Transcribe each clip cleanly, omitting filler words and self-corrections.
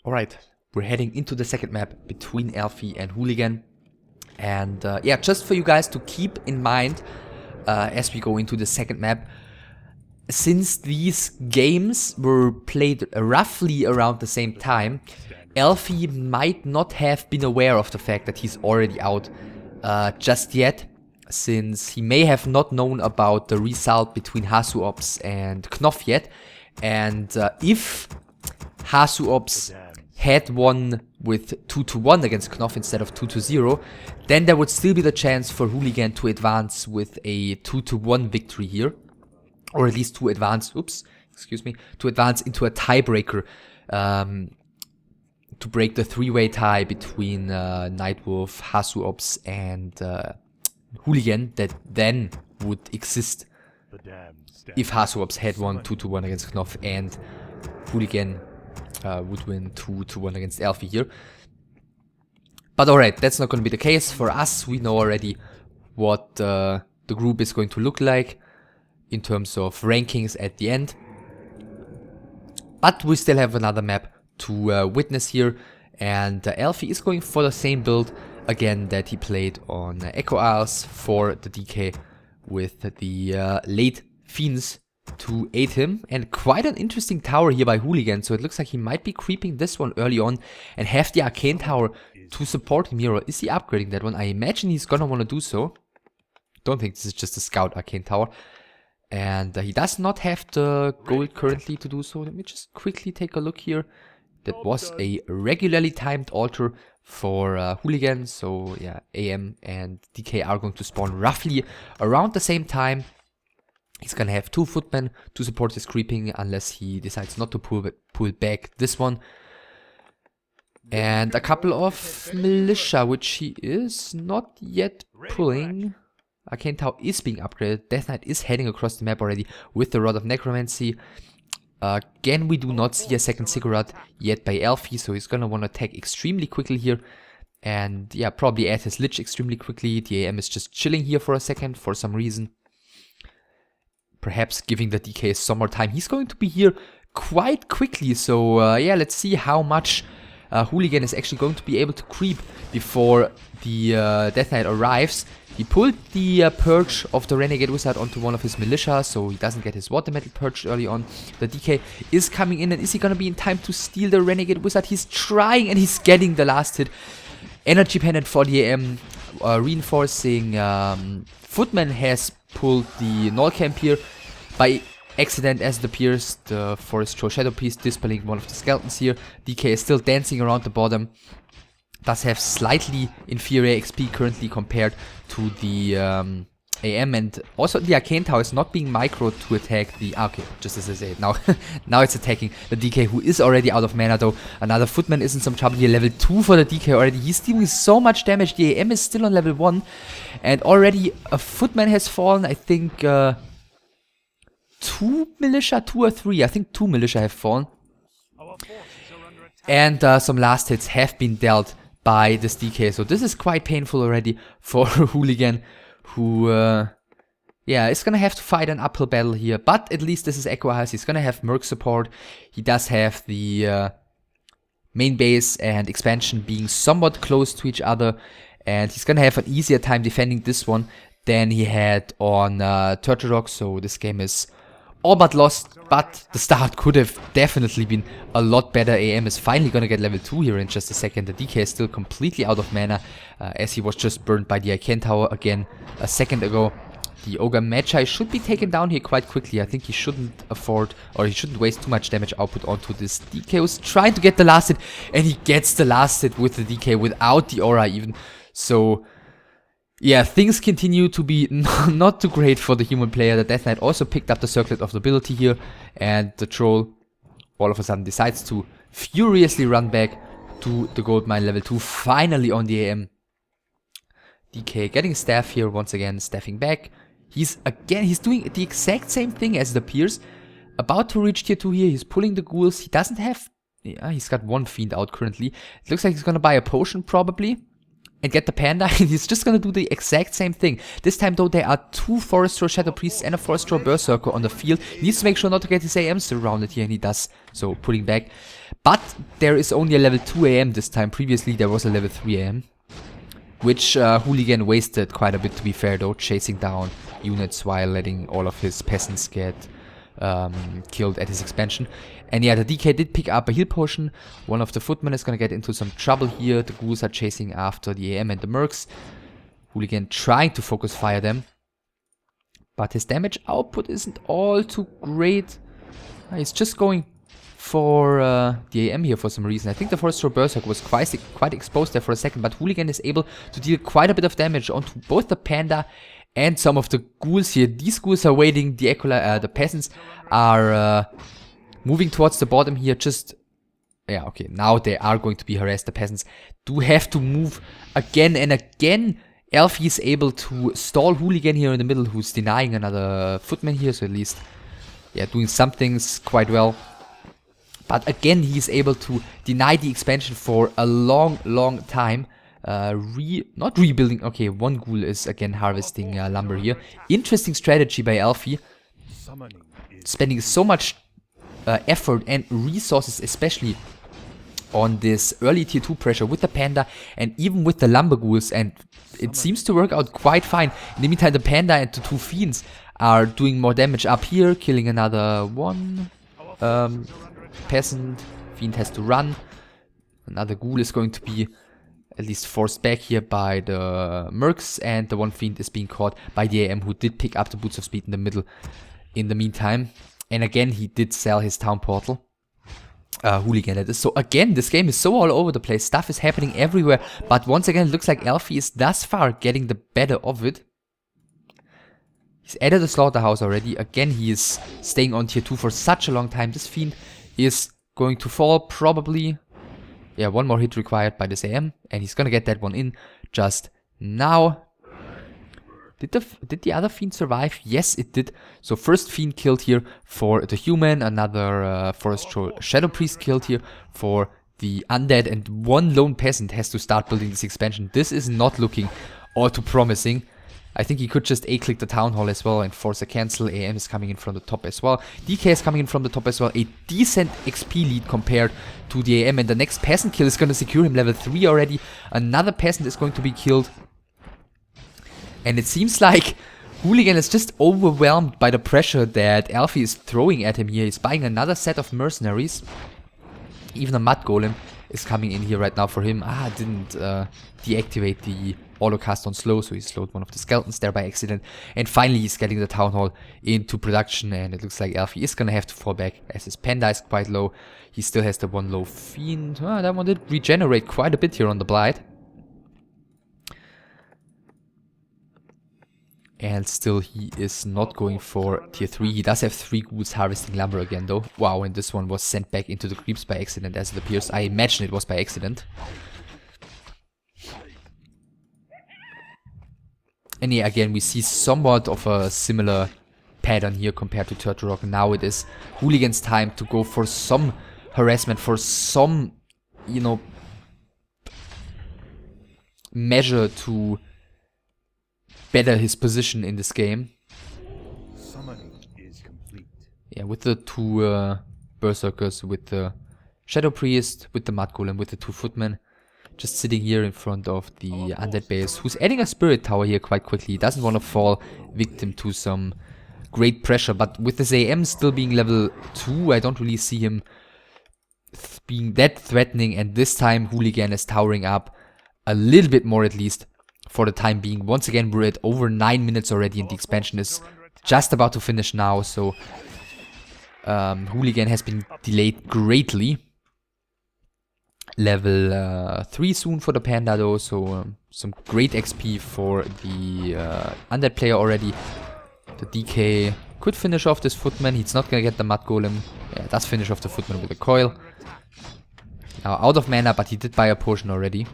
Alright, we're heading into the second map between Elfi and XyLigan. And yeah, just for you guys to keep in mind as we go into the second map, since these games were played roughly around the same time, Elfi might not have been aware of the fact that he's already out just yet, since he may have not known about the result between Hasuops and Knof yet. And if Hasuops had won with 2-1 against Knof instead of 2-0, then there would still be the chance for XyLigan to advance with a 2-1 victory here. Or at least to advance, to advance into a tiebreaker, to break the three-way tie between Nightwolf, Hasuops and XyLigan that then would exist if Hasuops had won 2-1 against Knof and XyLigan would win 2-1 against Elfi here. But alright, that's not going to be the case. For us, we know already what the group is going to look like in terms of rankings at the end. But we still have another map to witness here. And Elfi is going for the same build again that he played on Echo Isles for the DK with the late Fiends to aid him, and quite an interesting tower here by XyLigan, so it looks like he might be creeping this one early on and have the Arcane Tower to support him here. Or is he upgrading that one? I imagine he's gonna want to do so. Don't think this is just a Scout Arcane Tower. And he does not have the gold currently to do so. Let me just quickly take a look here. That was a regularly timed altar for XyLigan, so yeah, AM and DK are going to spawn roughly around the same time. He's gonna have 2 footmen to support his creeping unless he decides not to pull back this one. And a couple of militia, which he is not yet pulling. Arcane Tower is being upgraded. Death Knight is heading across the map already with the Rod of Necromancy. Again, we do not see a second Ziggurat yet by Elfi, so he's gonna want to attack extremely quickly here. And yeah, probably add his Lich extremely quickly. The AM is just chilling here for a second for some reason. Perhaps giving the DK some more time. He's going to be here quite quickly, so yeah, let's see how much XyLigan is actually going to be able to creep before the Death Knight arrives. He pulled the Purge of the Renegade Wizard onto one of his militia, so he doesn't get his Water Metal purged early on. The DK is coming in, and is he gonna be in time to steal the Renegade Wizard? He's trying, and he's getting the last hit. Energy Pendant for the AM, reinforcing. Footman has pulled the Null Camp here by accident, as it appears. The Forest Troll Shadow Piece dispelling one of the skeletons here. DK is still dancing around the bottom. Does have slightly inferior XP currently compared to the AM, and also the Arcane Tower is not being micro to attack the... Okay, just as I say, now it's attacking the DK, who is already out of mana though. Another Footman is in some trouble here, level 2 for the DK already. He's dealing so much damage. The AM is still on level 1, and already a Footman has fallen. I think 2 militia, 2 or 3, I think 2 militia have fallen. And some last hits have been dealt by this DK, so this is quite painful already for XyLigan, who yeah, is gonna have to fight an uphill battle here. But at least this is Echo Isles. He's gonna have Merc support. He does have the main base and expansion being somewhat close to each other, and he's gonna have an easier time defending this one than he had on Turtle Rock. So this game is all but lost, but the start could have definitely been a lot better. AM is finally gonna get level 2 here in just a second. The DK is still completely out of mana, as he was just burned by the Arcane Tower again a second ago. The Ogre Magi should be taken down here quite quickly. I think he shouldn't afford, or he shouldn't waste too much damage output onto this DK, who's trying to get the last hit, and he gets the last hit with the DK without the aura even. So yeah, things continue to be not too great for the human player. The Death Knight also picked up the Circlet of Nobility here, and the Troll all of a sudden decides to furiously run back to the Gold Mine level 2, finally on the AM. DK getting staff here once again, staffing back. He's doing the exact same thing as it appears. About to reach tier 2 here, he's pulling the ghouls. He doesn't have... Yeah, he's got 1 fiend out currently. It looks like he's gonna buy a potion probably. and get the panda, and he's just gonna do the exact same thing. This time though, there are 2 Forest Troll Shadow Priests and a Forest Troll Berserker on the field. He needs to make sure not to get his AM surrounded here, and he does, so putting back. But there is only a level 2 AM this time. Previously there was a level 3 AM, which XyLigan wasted quite a bit, to be fair though, chasing down units while letting all of his peasants get killed at his expansion. And yeah, the DK did pick up a heal potion. One of the footmen is gonna get into some trouble here. The ghouls are chasing after the AM and the mercs. XyLigan trying to focus fire them, but his damage output isn't all too great. He's just going for the AM here for some reason. I think the Forest Troll Berserk was quite exposed there for a second, but XyLigan is able to deal quite a bit of damage onto both the panda and some of the ghouls here. These ghouls are waiting. The peasants are moving towards the bottom here. Yeah, okay, now they are going to be harassed. The peasants do have to move again and again. Elfie is able to stall XyLigan here in the middle, who's denying another footman here, so at least, yeah, doing some things quite well. But again, he's able to deny the expansion for a long time. Not rebuilding. Okay, one ghoul is again harvesting lumber here. Interesting strategy by Elfie. Spending so much effort and resources, especially on this early tier 2 pressure with the panda and even with the lumber ghouls, and it seems to work out quite fine. In the meantime, the panda and the 2 fiends are doing more damage up here, killing another one peasant. Fiend has to run. Another ghoul is going to be at least forced back here by the mercs, and the one fiend is being caught by the AM, who did pick up the boots of speed in the middle in the meantime. And again, he did sell his town portal. XyLigan that is. So again, this game is so all over the place. Stuff is happening everywhere. But once again, it looks like Elfie is thus far getting the better of it. He's added a slaughterhouse already. Again, he is staying on tier 2 for such a long time. This fiend is going to fall probably. Yeah, one more hit required by this AM, and he's gonna get that one in just now. Did the other fiend survive? Yes, it did. So first fiend killed here for the human, another Forest Troll Shadow Priest killed here for the undead, and one lone peasant has to start building this expansion. This is not looking all too promising. I think he could just A-click the Town Hall as well and force a cancel. AM is coming in from the top as well. DK is coming in from the top as well. A decent XP lead compared to the AM. And the next peasant kill is going to secure him level 3 already. Another peasant is going to be killed. And it seems like XyLigan is just overwhelmed by the pressure that Elfie is throwing at him here. He's buying another set of mercenaries. Even a Mud Golem is coming in here right now for him. Didn't deactivate the autocast on slow, so he slowed one of the skeletons there by accident. And finally he's getting the Town Hall into production, and it looks like Elfie is gonna have to fall back as his panda is quite low. He still has the one low fiend. That one did regenerate quite a bit here on the Blight. And still he is not going for tier 3. He does have 3 ghouls harvesting lumber again though. Wow, and this one was sent back into the creeps by accident, as it appears. I imagine it was by accident. And yeah, again, we see somewhat of a similar pattern here compared to Turtle Rock. Now it is XyLigan's time to go for some harassment, for some, you know, measure to better his position in this game. Yeah, with the 2 Berserkers, with the Shadow Priest, with the Mud Golem, with the 2 Footmen. Just sitting here in front of the undead base, who's adding a spirit tower here quite quickly. He doesn't want to fall victim to some great pressure, but with this AM still being level 2, I don't really see him being that threatening, and this time XyLigan is towering up a little bit more at least for the time being. Once again, we're at over 9 minutes already, and the expansion is just about to finish now, so XyLigan has been delayed greatly. Level 3 soon for the panda though, so some great XP for the undead player already. The DK could finish off this footman. He's not gonna get the Mud Golem. Yeah, does finish off the footman with a coil. Now out of mana, but he did buy a potion already.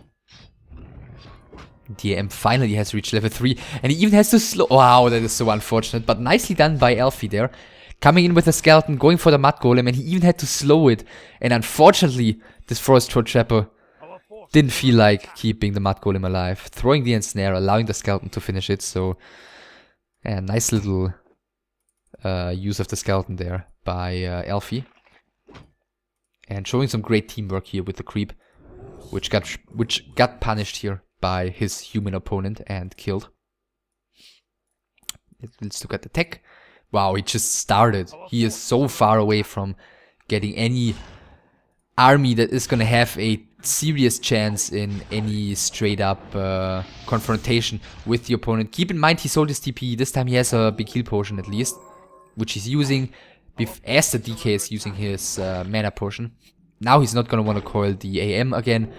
DM finally has reached level 3, and he even has to slow. Wow, that is so unfortunate, but nicely done by Elfie there. Coming in with a skeleton, going for the Mud Golem, and he even had to slow it. And unfortunately, this Forest Troll Trapper didn't feel like keeping the Mud Golem alive. Throwing the ensnare, allowing the skeleton to finish it. So, yeah, nice little use of the skeleton there by Elfi. And showing some great teamwork here with the creep, which got punished here by his human opponent and killed. Let's look at the tech. Wow, he just started. He is so far away from getting any army that is gonna have a serious chance in any straight up confrontation with the opponent. Keep in mind he sold his TP. This time he has a big heal potion at least, which he's using as the DK is using his mana potion. Now he's not gonna want to coil the AM again,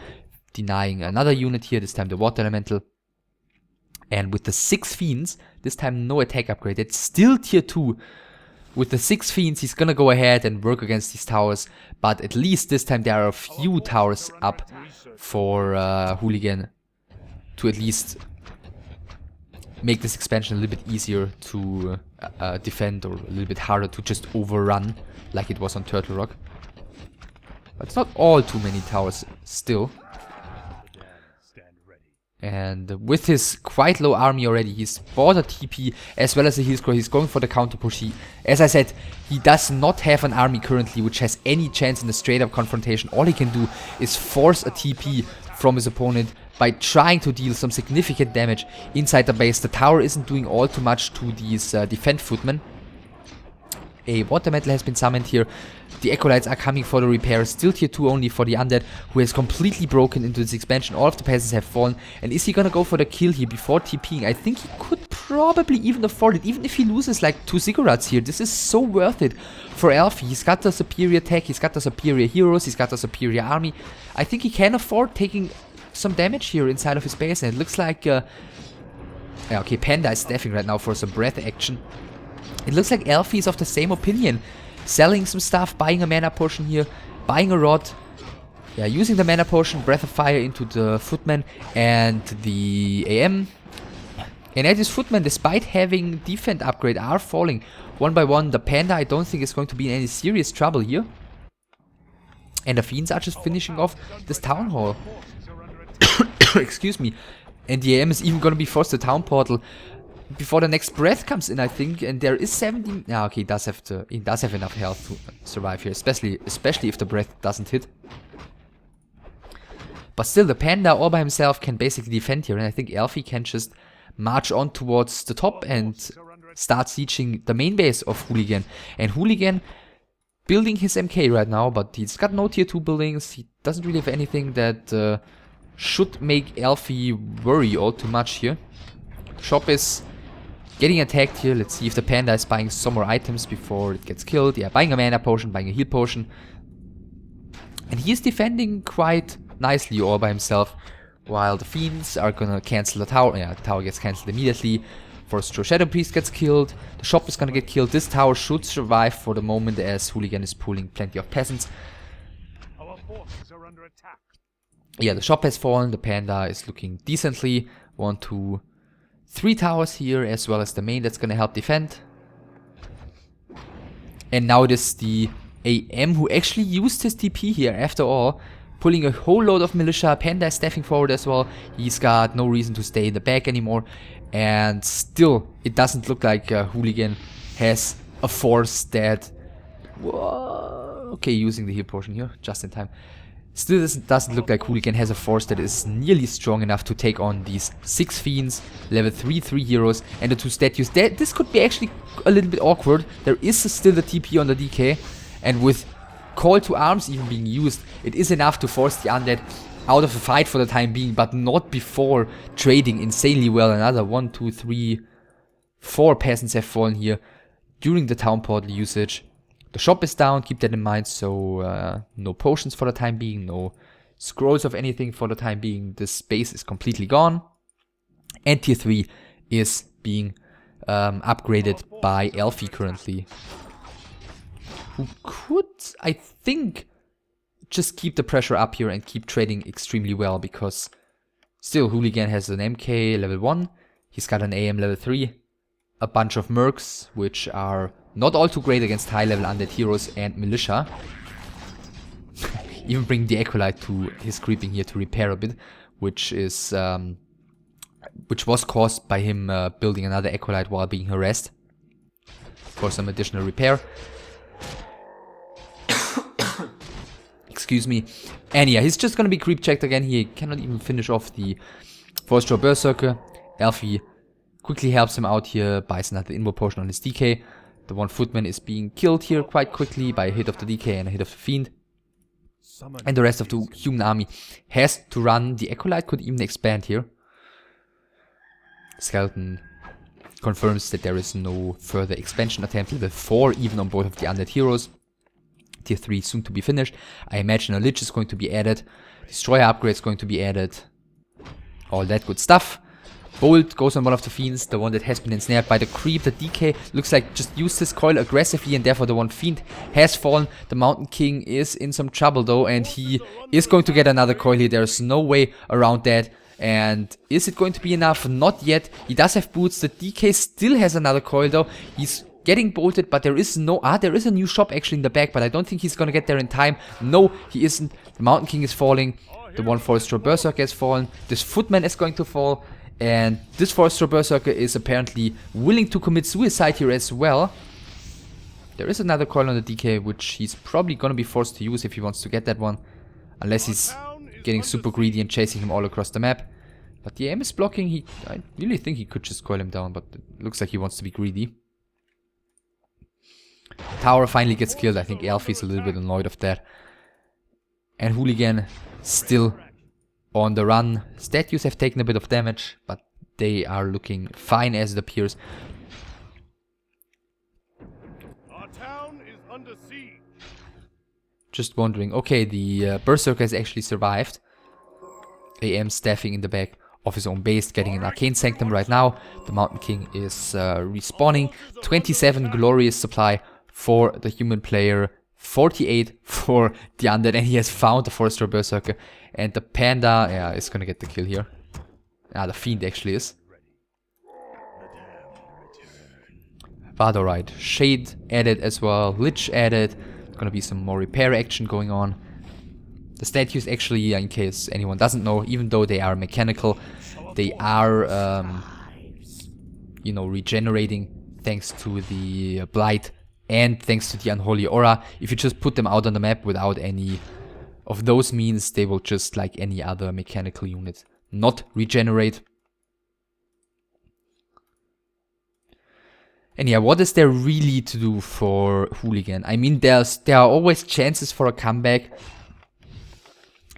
denying another unit here, this time the water elemental. And with the 6 fiends, this time no attack upgrade, it's still tier 2. With the 6 fiends, he's gonna go ahead and work against these towers, but at least this time there are a few towers up for XyLigan to at least make this expansion a little bit easier to defend, or a little bit harder to just overrun like it was on Turtle Rock. But it's not all too many towers still. And with his quite low army already, he's bought a TP as well as a heal scroll. He's going for the counter push. As I said, he does not have an army currently which has any chance in a straight up confrontation. All he can do is force a TP from his opponent by trying to deal some significant damage inside the base. The tower isn't doing all too much to these defend footmen. A water metal has been summoned here. The Acolytes are coming for the repairs. Still tier 2 only for the Undead, who has completely broken into this expansion. All of the peasants have fallen. And is he gonna go for the kill here before TPing? I think he could probably even afford it. Even if he loses like 2 ziggurats here, this is so worth it for Elfi. He's got the superior tech, he's got the superior heroes, he's got the superior army. I think he can afford taking some damage here inside of his base. And it looks like... yeah, okay, Panda is staffing right now for some breath action. It looks like Elfi is of the same opinion. Selling some stuff, buying a mana potion here, buying a rod. Yeah, using the mana potion, Breath of Fire into the footman and the AM. And as his footmen, despite having defend upgrade, are falling one by one. The Panda, I don't think is going to be in any serious trouble here. And the Fiends are just finishing off this Town Hall. Excuse me. And the AM is even going to be forced to Town Portal before the next breath comes in, I think. And there is 17. Yeah, okay, he does have enough health to survive here, especially if the breath doesn't hit. But still, the Panda all by himself can basically defend here, and I think Elfi can just march on towards the top and start sieging the main base of XyLigan. And XyLigan building his MK right now, but he's got no tier 2 buildings. He doesn't really have anything that should make Elfi worry all too much here. Shop is getting attacked here. Let's see if the Panda is buying some more items before it gets killed. Yeah, buying a mana potion, buying a heal potion. And he is defending quite nicely all by himself, while the Fiends are gonna cancel the tower. Yeah, the tower gets cancelled immediately. Force Shadow Priest gets killed. The shop is gonna get killed. This tower should survive for the moment as XyLigan is pulling plenty of peasants. Our forces are under attack. Yeah, the shop has fallen. The Panda is looking decently. 1, 2, 3 towers here, as well as the main that's gonna help defend. And now it is the AM who actually used his TP here after all, pulling a whole load of militia. Panda is staffing forward as well. He's got no reason to stay in the back anymore. And still, it doesn't look like XyLigan has a force that... Whoa, okay, using the heal potion here, just in time. Still doesn't look like XyLigan has a force that is nearly strong enough to take on these 6 Fiends, level 3 heroes, and the 2 statues. This could be actually a little bit awkward. There is still the TP on the DK, and with Call to Arms even being used, it is enough to force the Undead out of the fight for the time being, but not before trading insanely well. Another 1, 2, 3, 4 peasants have fallen here during the Town Portal usage. The shop is down, keep that in mind, so no potions for the time being, no scrolls of anything for the time being. This base is completely gone. And tier 3 is being upgraded by Elfi currently, who could, I think, just keep the pressure up here and keep trading extremely well, because still XyLigan has an MK level 1, he's got an AM level 3, a bunch of mercs, which are not all too great against high level undead heroes and militia. even bring the Acolyte to his creeping here to repair a bit, which is which was caused by him building another Acolyte while being harassed for some additional repair. Excuse me. And yeah, he's just gonna be creep checked again. He cannot even finish off the 4-star Berserker. Elfie quickly helps him out here, buys another Invo Potion on his DK. The one Footman is being killed here quite quickly by a hit of the DK and a hit of the Fiend. And the rest of the human army has to run. The Acolyte could even expand here. Skeleton confirms that there is no further expansion attempt. Level 4 even on both of the undead heroes. Tier 3 soon to be finished. I imagine a Lich is going to be added. Destroyer upgrade is going to be added. All that good stuff. Bolt goes on one of the Fiends, the one that has been ensnared by the creep. The DK looks like just used his coil aggressively and therefore the one Fiend has fallen. The Mountain King is in some trouble though and he is going to get another coil here. There's no way around that. And is it going to be enough? Not yet. He does have boots. The DK still has another coil though. He's getting bolted, but there is no... there is a new shop actually in the back, but I don't think he's gonna get there in time. No, he isn't. The Mountain King is falling. The one 4-star Berserker has fallen. This Footman is going to fall. And this 4-star Berserker is apparently willing to commit suicide here as well. There is another coil on the DK, which he's probably gonna be forced to use if he wants to get that one. Unless he's getting super greedy and chasing him all across the map. But the aim is blocking. I really think he could just coil him down, but it looks like he wants to be greedy. Tower finally gets killed. I think Elfie's a little bit annoyed of that. And Hooligan still on the run. Statues have taken a bit of damage, but they are looking fine as it appears. Our town is under siege. Just wondering. Okay, the Berserker has actually survived. AM staffing in the back of his own base, getting an Arcane Sanctum right now. The Mountain King is respawning. 27 glorious supply for the human player, 48 for the undead, and he has found the 4-star Berserker. And the Panda, yeah, is gonna get the kill here. The Fiend actually is. Vadorite, Shade added as well, Lich added. Gonna be some more repair action going on. The statues actually, in case anyone doesn't know, even though they are mechanical, they are, you know, regenerating thanks to the Blight and thanks to the Unholy Aura. If you just put them out on the map without any of those means, they will just, like any other mechanical unit, not regenerate. And yeah, what is there really to do for Hooligan? I mean, there are always chances for a comeback.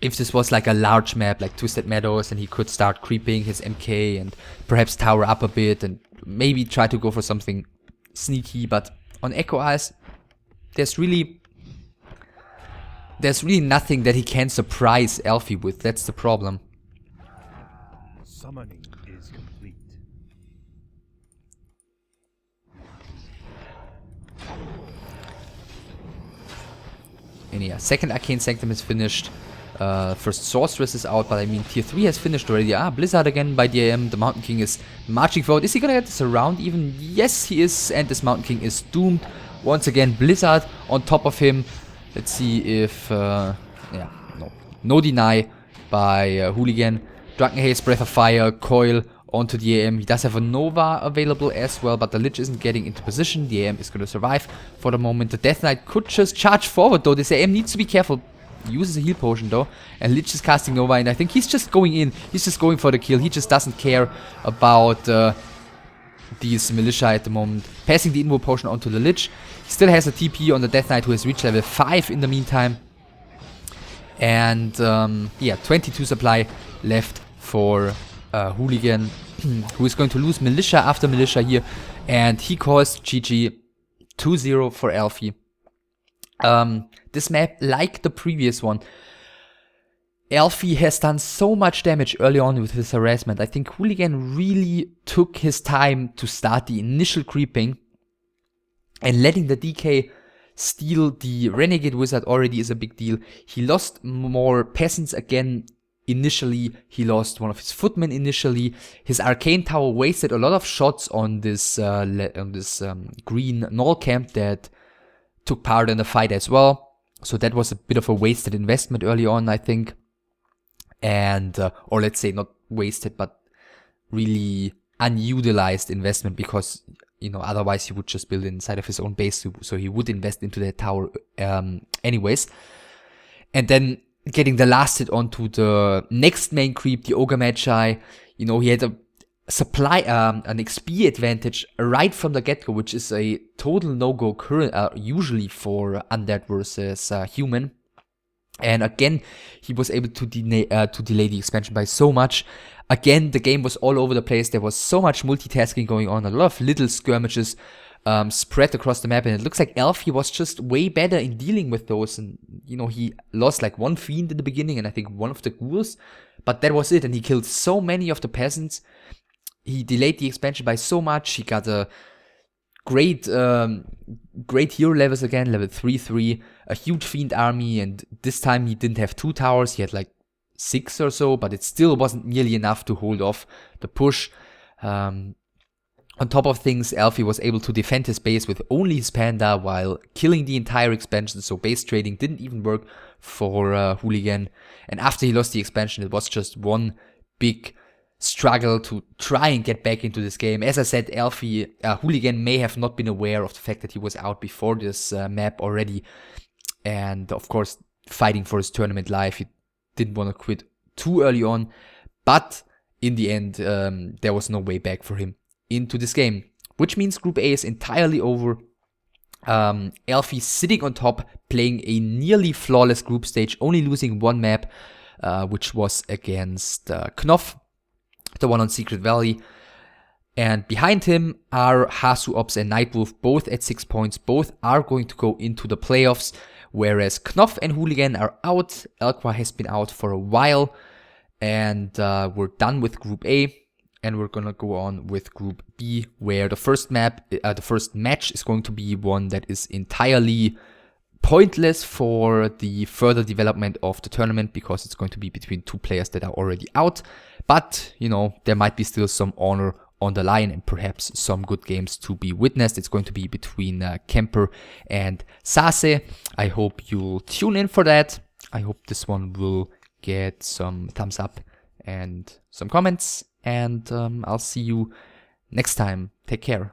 If this was like a large map, like Twisted Meadows, and he could start creeping his MK and perhaps tower up a bit and maybe try to go for something sneaky. But on Echo Eyes, there's really nothing that he can surprise Elfie with. That's the problem. Summoning is complete. And yeah, second Arcane Sanctum is finished. First Sorceress is out, but I mean Tier 3 has finished already. Blizzard again by DAM. The Mountain King is marching forward. Is he gonna get this around even? Yes, he is, and this Mountain King is doomed. Once again, Blizzard on top of him. Let's see if... yeah, no deny by Hooligan. Drunken Haze, Breath of Fire, Coil onto the AM. He does have a Nova available as well, but the Lich isn't getting into position. The AM is gonna survive for the moment. The Death Knight could just charge forward though. This AM needs to be careful. Uses a heal potion though, and Lich is casting Nova, and I think he's just going in. He's just going for the kill. He just doesn't care about these militia at the moment. Passing the Invo potion onto the Lich. He still has a TP on the Death Knight, who has reached level 5 in the meantime. And yeah, 22 supply left for Hooligan, who is going to lose militia after militia here, and he calls GG 2-0 for Elfie. This map, like the previous one, Elfie has done so much damage early on with his harassment. I think Hooligan really took his time to start the initial creeping, and letting the DK steal the Renegade Wizard already is a big deal. He lost more peasants again initially. He lost one of his footmen initially. His Arcane Tower wasted a lot of shots on this green Null camp that took part in the fight as well. So that was a bit of a wasted investment early on, I think. And, or let's say not wasted, but really unutilized investment, because, you know, otherwise he would just build inside of his own base. So he would invest into that tower anyways. And then getting the last hit onto the next main creep, the Ogre Magi, you know, he had a supply, an XP advantage right from the get-go, which is a total no-go usually for undead versus human. And again, he was able to delay the expansion by so much. Again, the game was all over the place. There was so much multitasking going on, a lot of little skirmishes spread across the map, and it looks like Elfie was just way better in dealing with those. And, you know, he lost like one fiend in the beginning, and I think one of the ghouls, but that was it. And he killed so many of the peasants. He delayed the expansion by so much. He got a great hero levels again, level 3-3, a huge fiend army, and this time he didn't have 2 towers, he had like 6 or so, but it still wasn't nearly enough to hold off the push. On top of things, Elfie was able to defend his base with only his panda while killing the entire expansion, so base trading didn't even work for XyLigan. And after he lost the expansion, it was just one big struggle to try and get back into this game. As I said, XyLigan may have not been aware of the fact that he was out before this map already, and of course fighting for his tournament life, he didn't want to quit too early on, but in the end there was no way back for him into this game, which means Group A is entirely over. Elfie sitting on top, playing a nearly flawless group stage, only losing one map, which was against Knopf, the one on Secret Valley. And behind him are HySuOps and Nightwolf, both at 6 points. Both are going to go into the playoffs, whereas Knopf and XyLigan are out. Elqua has been out for a while, and we're done with Group A, and we're gonna go on with Group B, where the first match is going to be one that is entirely pointless for the further development of the tournament, because it's going to be between 2 players that are already out. But, you know, there might be still some honor on the line and perhaps some good games to be witnessed. It's going to be between Kemper and Sase. I hope you'll tune in for that. I hope this one will get some thumbs up and some comments. And I'll see you next time. Take care.